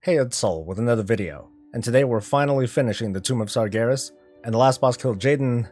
Hey, it's Soul with another video, and today we're finally finishing the Tomb of Sargeras, and the last boss Kil'jaeden,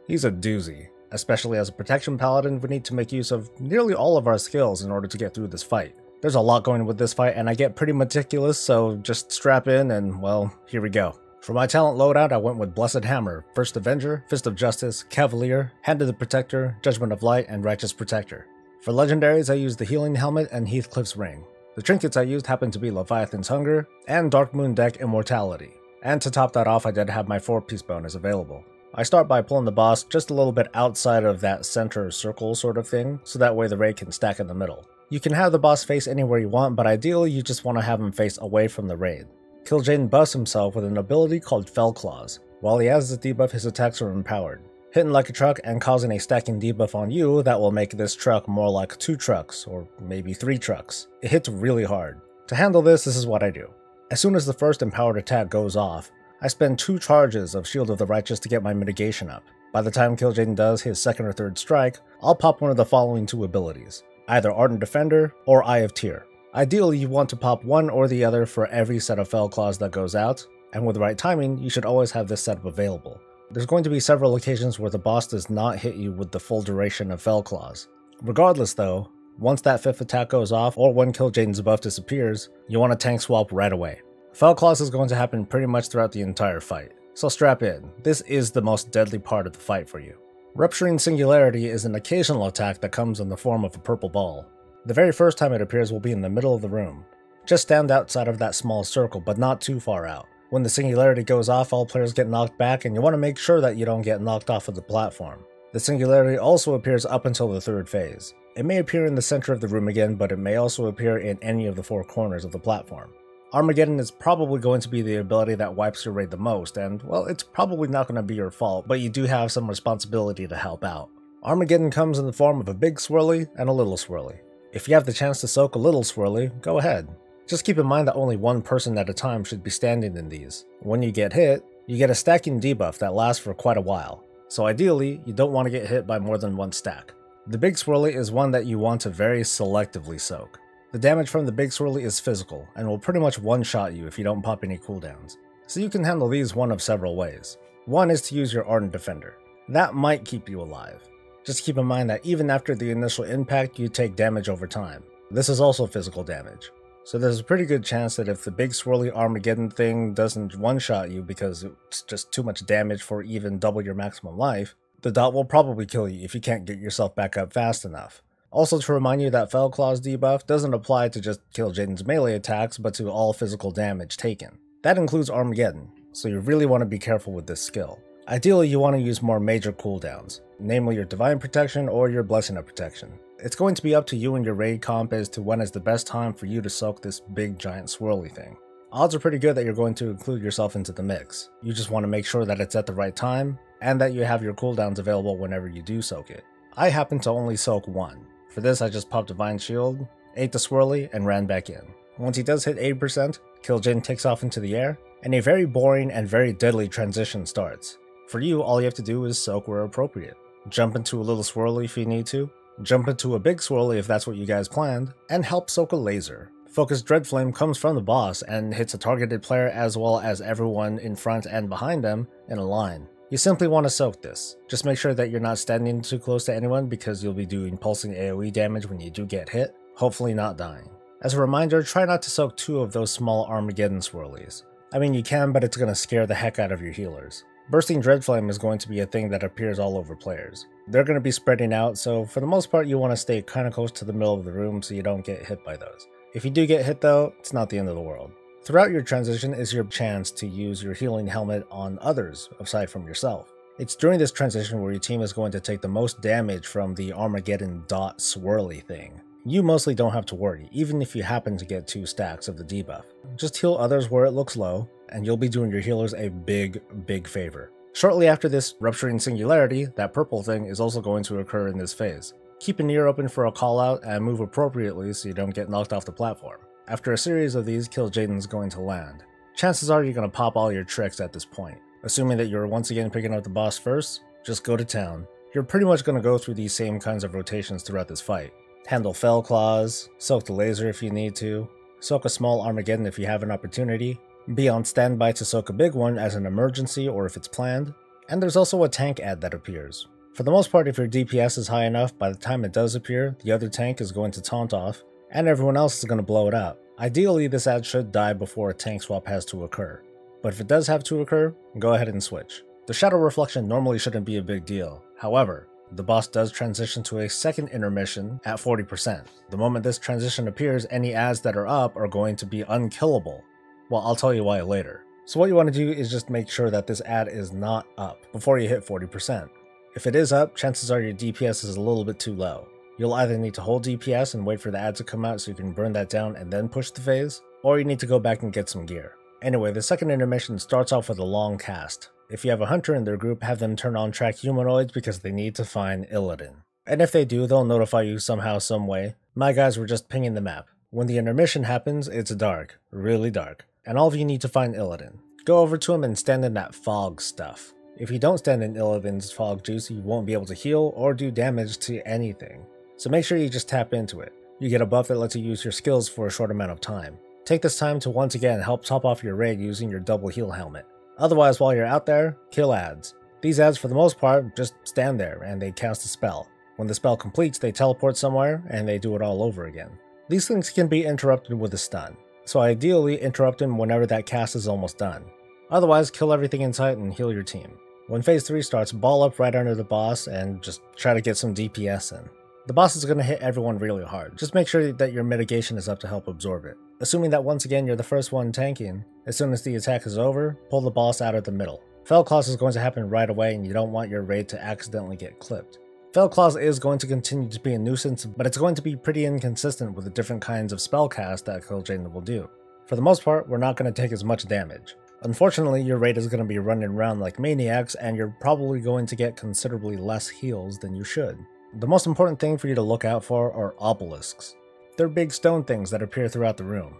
he's a doozy. Especially as a protection paladin, we need to make use of nearly all of our skills in order to get through this fight. There's a lot going with this fight, and I get pretty meticulous, so just strap in and, well, here we go. For my talent loadout, I went with Blessed Hammer, First Avenger, Fist of Justice, Cavalier, Hand of the Protector, Judgment of Light, and Righteous Protector. For legendaries, I used the Healing Helmet and Heathcliff's Ring. The trinkets I used happened to be Leviathan's Hunger and Dark Moon Deck Immortality. And to top that off, I did have my 4-piece bonus available. I start by pulling the boss just a little bit outside of that center circle sort of thing, so that way the raid can stack in the middle. You can have the boss face anywhere you want, but ideally you just want to have him face away from the raid. Kil'jaeden buffs himself with an ability called Fell Claws. While he has this debuff, his attacks are empowered. Hitting like a truck and causing a stacking debuff on you that will make this truck more like 2 trucks, or maybe 3 trucks. It hits really hard. To handle this is what I do. As soon as the first empowered attack goes off, I spend 2 charges of Shield of the Righteous to get my mitigation up. By the time Kil'jaeden does his 2nd or 3rd strike, I'll pop one of the following 2 abilities, either Ardent Defender or Eye of Tyr. Ideally, you want to pop one or the other for every set of Fell Claws that goes out, and with the right timing, you should always have this setup available. There's going to be several occasions where the boss does not hit you with the full duration of Fell Claws. Regardless though, once that 5th attack goes off or when Kil'jaeden's buff disappears, you want to tank swap right away. Fell Claws is going to happen pretty much throughout the entire fight, so strap in. This is the most deadly part of the fight for you. Rupturing Singularity is an occasional attack that comes in the form of a purple ball. The very first time it appears will be in the middle of the room. Just stand outside of that small circle, but not too far out. When the Singularity goes off, all players get knocked back, and you want to make sure that you don't get knocked off of the platform. The Singularity also appears up until the 3rd phase. It may appear in the center of the room again, but it may also appear in any of the 4 corners of the platform. Armageddon is probably going to be the ability that wipes your raid the most, and, well, it's probably not going to be your fault, but you do have some responsibility to help out. Armageddon comes in the form of a big Swirly and a little Swirly. If you have the chance to soak a little Swirly, go ahead. Just keep in mind that only one person at a time should be standing in these. When you get hit, you get a stacking debuff that lasts for quite a while, so ideally, you don't want to get hit by more than 1 stack. The Big Swirly is one that you want to very selectively soak. The damage from the Big Swirly is physical, and will pretty much one-shot you if you don't pop any cooldowns. So you can handle these one of several ways. One is to use your Ardent Defender. That might keep you alive. Just keep in mind that even after the initial impact, you take damage over time. This is also physical damage. So there's a pretty good chance that if the big swirly Armageddon thing doesn't one-shot you because it's just too much damage for even double your maximum life, the dot will probably kill you if you can't get yourself back up fast enough. Also to remind you that Fell Claws debuff doesn't apply to just Kil'jaeden's melee attacks, but to all physical damage taken. That includes Armageddon, so you really want to be careful with this skill. Ideally, you want to use more major cooldowns, namely your Divine Protection or your Blessing of Protection. It's going to be up to you and your raid comp as to when is the best time for you to soak this big giant swirly thing. Odds are pretty good that you're going to include yourself into the mix. You just want to make sure that it's at the right time, and that you have your cooldowns available whenever you do soak it. I happen to only soak 1. For this I just popped Divine Shield, ate the swirly, and ran back in. Once he does hit 80%, Kil'jaeden takes off into the air, and a very boring and very deadly transition starts. For you, all you have to do is soak where appropriate. Jump into a little swirly if you need to, jump into a big swirly if that's what you guys planned, and help soak a laser. Focused Dreadflame comes from the boss and hits a targeted player as well as everyone in front and behind them in a line. You simply want to soak this. Just make sure that you're not standing too close to anyone because you'll be doing pulsing AoE damage when you do get hit, hopefully not dying. As a reminder, try not to soak 2 of those small Armageddon swirlies. I mean you can, but it's going to scare the heck out of your healers. Bursting Dreadflame is going to be a thing that appears all over players. They're going to be spreading out, so for the most part you want to stay kinda close to the middle of the room so you don't get hit by those. If you do get hit though, it's not the end of the world. Throughout your transition is your chance to use your healing helmet on others aside from yourself. It's during this transition where your team is going to take the most damage from the Armageddon dot swirly thing. You mostly don't have to worry, even if you happen to get 2 stacks of the debuff. Just heal others where it looks low, and you'll be doing your healers a big favor. Shortly after this Rupturing Singularity, that purple thing is also going to occur in this phase. Keep an ear open for a call out and move appropriately so you don't get knocked off the platform. After a series of these, Kil'jaeden's going to land. Chances are you're going to pop all your tricks at this point. Assuming that you're once again picking up the boss first, just go to town. You're pretty much going to go through these same kinds of rotations throughout this fight. Handle Fell Claws, soak the laser if you need to, soak a small Armageddon if you have an opportunity, be on standby to soak a big one as an emergency or if it's planned, and there's also a tank ad that appears. For the most part, if your DPS is high enough, by the time it does appear, the other tank is going to taunt off, and everyone else is going to blow it up. Ideally, this ad should die before a tank swap has to occur, but if it does have to occur, go ahead and switch. The shadow reflection normally shouldn't be a big deal, however, the boss does transition to a second intermission at 40%. The moment this transition appears, any ads that are up are going to be unkillable. Well, I'll tell you why later. So what you want to do is just make sure that this ad is not up before you hit 40%. If it is up, chances are your DPS is a little bit too low. You'll either need to hold DPS and wait for the ad to come out so you can burn that down and then push the phase, or you need to go back and get some gear. Anyway, the second intermission starts off with a long cast. If you have a hunter in their group, have them turn on track humanoids because they need to find Kil'jaeden. And if they do, they'll notify you somehow, some way. My guys were just pinging the map. When the intermission happens, it's dark, really dark, and all of you need to find Kil'jaeden. Go over to him and stand in that fog stuff. If you don't stand in Kil'jaeden's fog juice, you won't be able to heal or do damage to anything. So make sure you just tap into it. You get a buff that lets you use your skills for a short amount of time. Take this time to once again help top off your raid using your double heal helmet. Otherwise, while you're out there, kill ads. These ads for the most part just stand there and they cast a spell. When the spell completes, they teleport somewhere and they do it all over again. These things can be interrupted with a stun, so ideally interrupt them whenever that cast is almost done. Otherwise, kill everything in sight and heal your team. When phase 3 starts, ball up right under the boss and just try to get some DPS in. The boss is going to hit everyone really hard, just make sure that your mitigation is up to help absorb it. Assuming that once again you're the first one tanking, as soon as the attack is over, pull the boss out of the middle. Fell Claws is going to happen right away and you don't want your raid to accidentally get clipped. Fell Claws is going to continue to be a nuisance, but it's going to be pretty inconsistent with the different kinds of spellcast that Kil'jaeden will do. For the most part, we're not going to take as much damage. Unfortunately, your raid is going to be running around like maniacs and you're probably going to get considerably less heals than you should. The most important thing for you to look out for are obelisks. They're big stone things that appear throughout the room.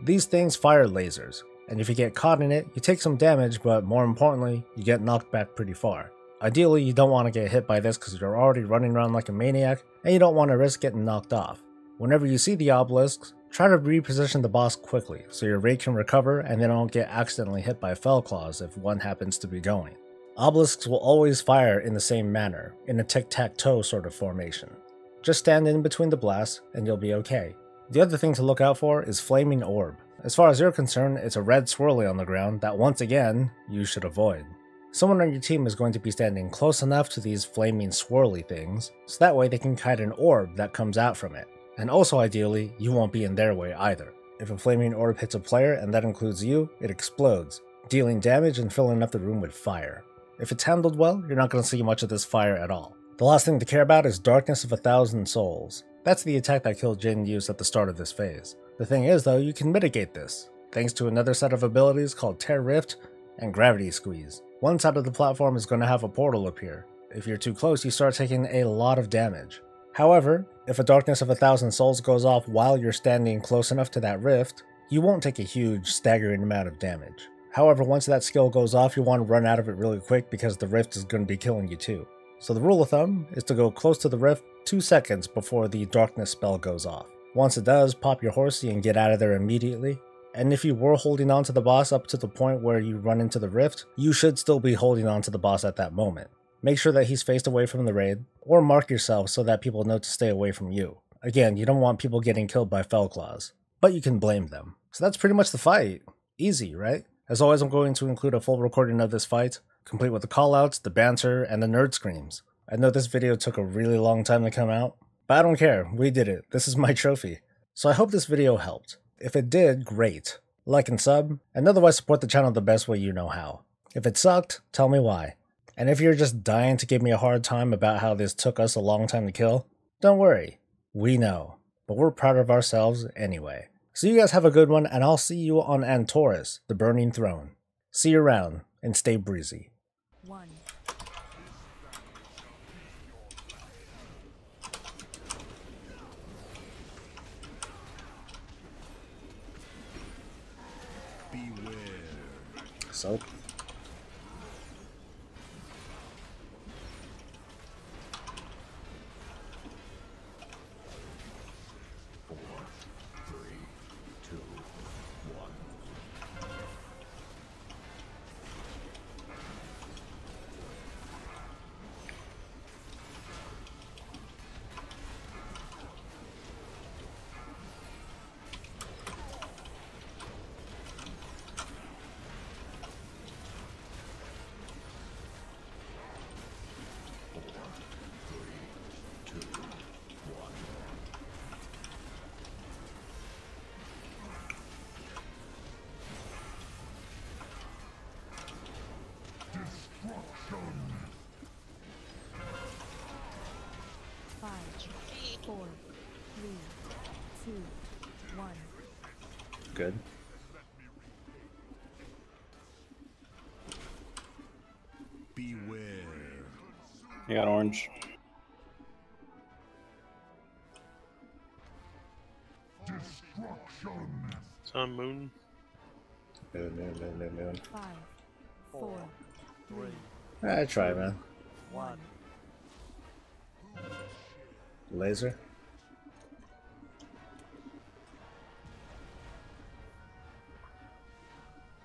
These things fire lasers, and if you get caught in it, you take some damage, but more importantly, you get knocked back pretty far. Ideally, you don't want to get hit by this because you're already running around like a maniac, and you don't want to risk getting knocked off. Whenever you see the obelisks, try to reposition the boss quickly so your raid can recover and they don't get accidentally hit by Fell Claws if one happens to be going. Obelisks will always fire in the same manner, in a tic-tac-toe sort of formation. Just stand in between the blasts and you'll be okay. The other thing to look out for is Flaming Orb. As far as you're concerned, it's a red swirly on the ground that once again, you should avoid. Someone on your team is going to be standing close enough to these flaming swirly things, so that way they can kite an orb that comes out from it. And also ideally, you won't be in their way either. If a flaming orb hits a player, and that includes you, it explodes, dealing damage and filling up the room with fire. If it's handled well, you're not going to see much of this fire at all. The last thing to care about is Darkness of 1,000 Souls. That's the attack that Kil'jaeden used at the start of this phase. The thing is though, you can mitigate this, thanks to another set of abilities called Tear Rift and Gravity Squeeze. One side of the platform is going to have a portal appear. If you're too close, you start taking a lot of damage. However, if a Darkness of 1,000 Souls goes off while you're standing close enough to that rift, you won't take a huge, staggering amount of damage. However, once that skill goes off, you want to run out of it really quick because the rift is going to be killing you too. So the rule of thumb is to go close to the rift 2 seconds before the darkness spell goes off. Once it does, pop your horsey and get out of there immediately. And if you were holding on to the boss up to the point where you run into the rift, you should still be holding on to the boss at that moment. Make sure that he's faced away from the raid, or mark yourself so that people know to stay away from you. Again, you don't want people getting killed by Fell Claws, but you can blame them. So that's pretty much the fight. Easy, right? As always, I'm going to include a full recording of this fight, complete with the callouts, the banter, and the nerd screams. I know this video took a really long time to come out, but I don't care, we did it. This is my trophy. So I hope this video helped. If it did, great. Like and sub, and otherwise support the channel the best way you know how. If it sucked, tell me why. And if you're just dying to give me a hard time about how this took us a long time to kill, don't worry. We know. But we're proud of ourselves anyway. So you guys have a good one, and I'll see you on Antorus, the Burning Throne. See you around, and stay breezy. 1. So. Four, three, two. 4, 3, 2, 1. Good. Beware. You got orange. It's on moon. Moon. 5, 4, 3, I try, man. 1. Laser.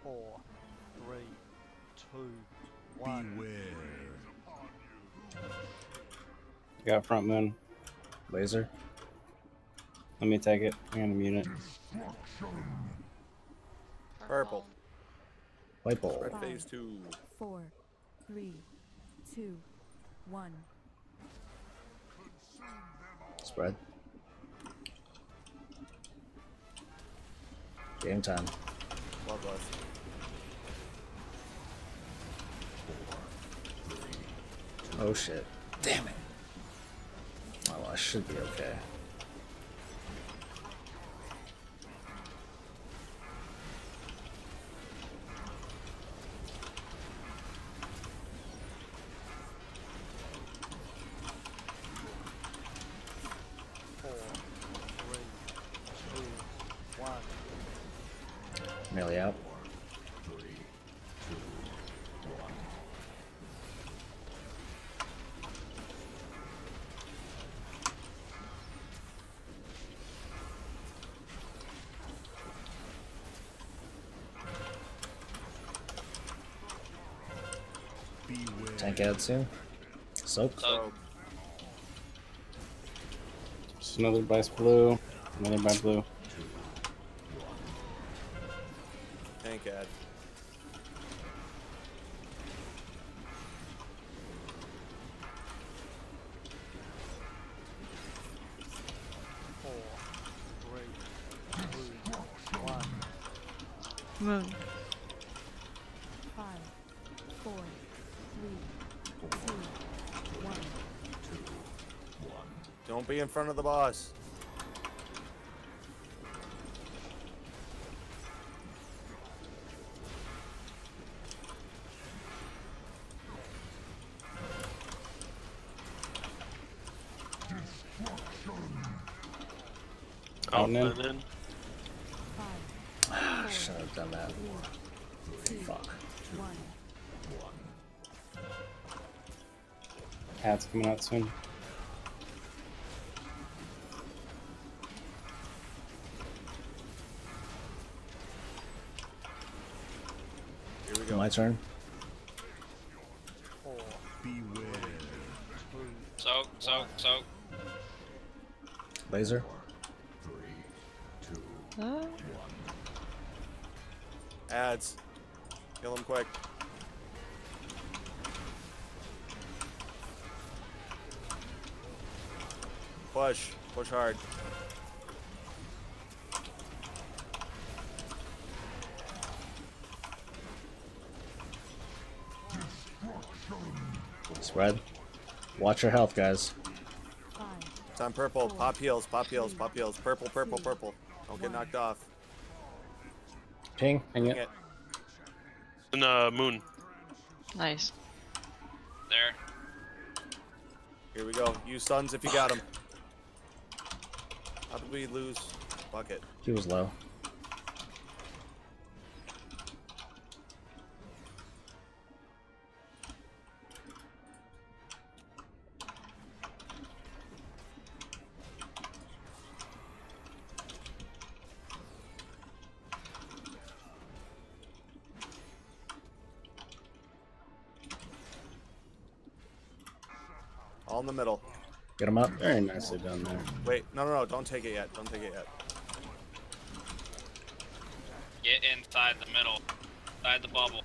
Four, 3, 2, 1. Beware. You got front moon. Laser. Let me take it. I'm gonna mute it. Purple. White ball. Red phase 2. 4, 3, 2, 1. Spread. Game time. Well blessed. Oh shit. Damn it. Oh, well, I should be okay. Four, 3, 2, 1. Nearly out. Beware. Tank out soon. Soak. Just another by blue. Another by blue. Tank ad. Four, 3, 2, 1. Moon. 5, 4, 3, 2, 1. Don't be in front of the boss. Counting in. Paladin. 5, Should have done that. 3, 2, Fuck. 1. Cat's coming out soon. Here we go. My turn. 4, Beware. 2, Soak. Laser. Ads. Kill him quick. Push. Push hard. Spread. Watch your health, guys. 5, It's on purple. Pop heals. Pop heals. Pop heals. Purple. Purple. Purple. Don't get knocked off. Ping. Hang Dang it. it. In moon. Nice. There. Here we go. Use stuns if you got them. How did we lose? Bucket. He was low. All in the middle. Get him up. Very nicely done there. Wait. No. Don't take it yet. Don't take it yet. Get inside the middle. Inside the bubble.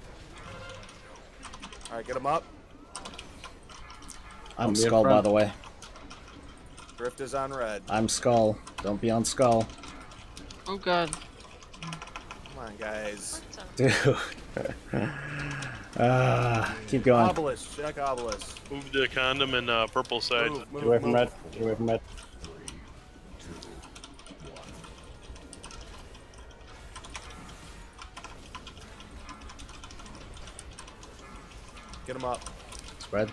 All right. Get him up. I'm Be in Skull, by front. the way. Drift is on red. I'm Skull. Don't be on Skull. Oh god. Come on, guys. Dude. Keep going. Obelisk. Check obelisk. Move the condom and purple side. Move. Get away from red. Get away from red. Get him up. Spread.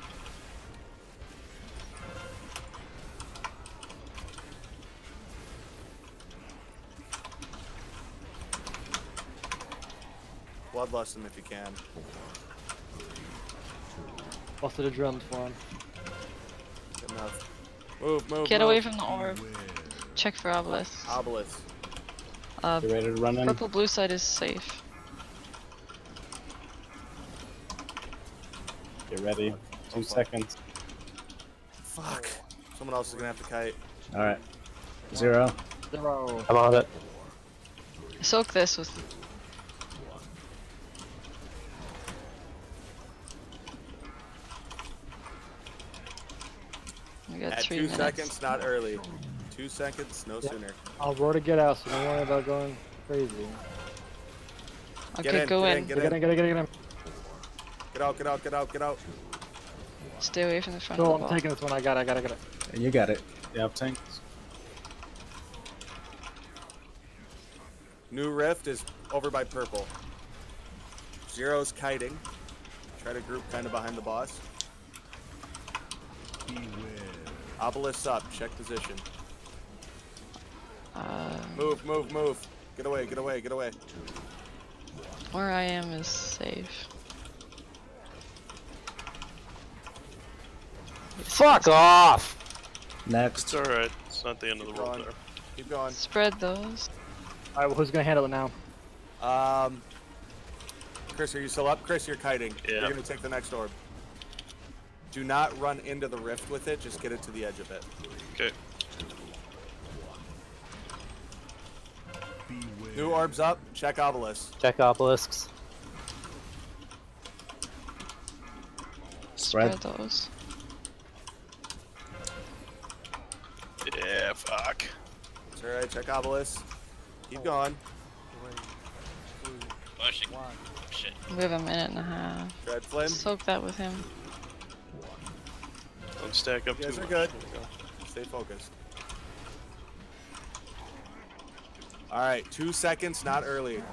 Bloodlust him if you can. Busted the drums for him. Good enough. Move, move, Get move. away from the orb. Check for obelisks. Obelisk. You ready to run in? Purple blue side is safe. Get ready. 2 seconds. Fuck. Someone else is gonna have to kite. Alright. 0. 0. I'm on it. Soak this with. We got At 3 2 minutes. seconds, not early. 2 seconds, no sooner. I'll roar to get out, so don't worry about going crazy. Get Okay, in, go get in. Get in. Get in, get in, get in, get in. Get out, get out, get out, get out. Stay away from the front So of I'm the ball. taking this one. I got it. You got it. Yeah, tanks. New rift is over by purple. Zero's kiting. Try to group kind of behind the boss. Obelisk's up. Check position. Move, move, move. Get away, get away, get away. Where I am is safe. Fuck off! Next. It's alright. It's not the end of the world going. there. Keep going. Spread those. Alright, well, who's gonna handle it now? Chris, are you still up? Chris, you're kiting. Yeah. You're gonna take the next orb. Do not run into the rift with it. Just get it to the edge of it. Okay. New orbs up. Check obelisk. Check obelisks. Spread. Spread those. Yeah, fuck. It's alright. Check obelisk. Keep going. Pushing. Shit. We have a minute and a half. Dread flame. Soak that with him. Don't stack up You guys too are much. good. There we go. Stay focused. Alright, 2 seconds, not early.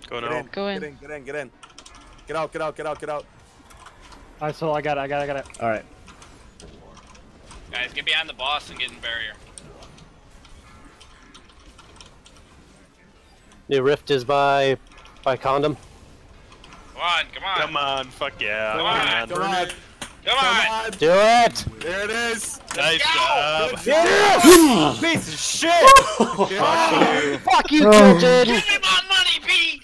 Go Get now. in, Go in. get in, get in, get in. Get out, get out, get out, get out. Alright, so I got it. Alright. Guys, get behind the boss and get in barrier. New rift is by condom. Come on, come on. Come on, fuck yeah. Come on, man. Come on, Come on. Do it! there it is. Nice job. Yes! Piece of shit. Fuck you, Kil'jaeden! Give me my money, B!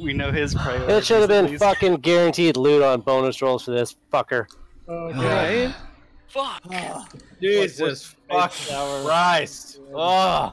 We know his priorities. It should have at been least. fucking guaranteed loot on bonus rolls for this fucker. Right? Fuck. Jesus fucking Christ. Ugh.